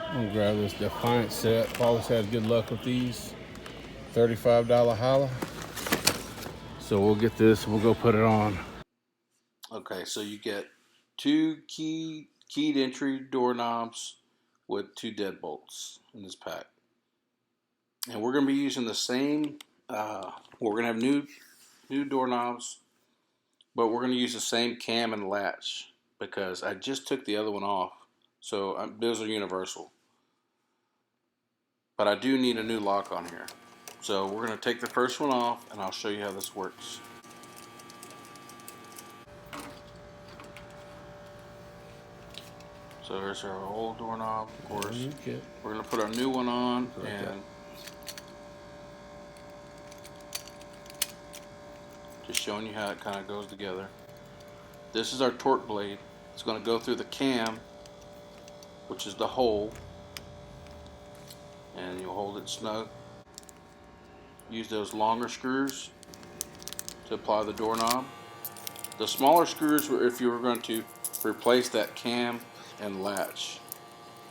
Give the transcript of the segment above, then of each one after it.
I'm gonna grab this Defiant set. I've always had good luck with these. $35 holla. So we'll get this, we'll go put it on. Okay, so you get two keyed entry doorknobs with two deadbolts in this pack. And we're gonna be using the same, we're gonna have new doorknobs, but we're gonna use the same cam and latch because I just took the other one off. So those are universal. But I do need a new lock on here. So we're going to take the first one off and I'll show you how this works. So here's our old doorknob, of course. Okay. We're going to put our new one on and just showing you how it kind of goes together. This is our torque blade. It's going to go through the cam, which is the hole, and you'll hold it snug. Use those longer screws to apply the doorknob. The smaller screws were if you were going to replace that cam and latch,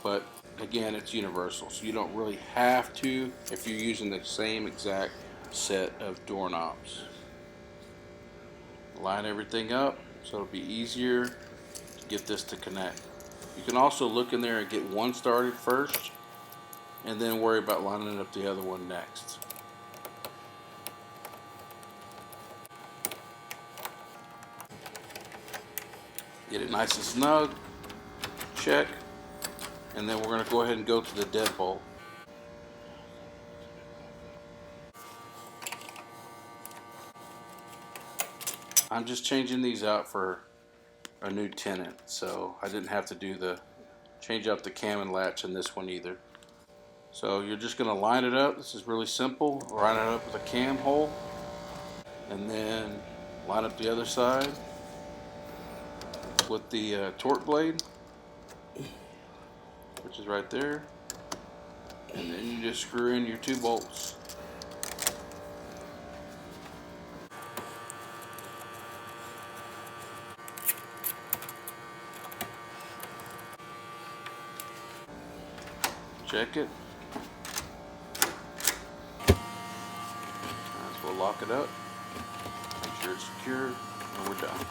but again, it's universal, so you don't really have to if you're using the same exact set of doorknobs. Line everything up so it'll be easier to get this to connect. You can also look in there and get one started first and then worry about lining up the other one next. Get it nice and snug, check, and then we're going to go ahead and go to the deadbolt. I'm just changing these out for a new tenant, so I didn't have to do the change out the cam and latch in this one either. So you're just going to line it up. This is really simple. Line it up with a cam hole, and then line up the other side with the torque blade, which is right there, and then you just screw in your two bolts. Check it. We'll lock it up, make sure it's secure, and we're done.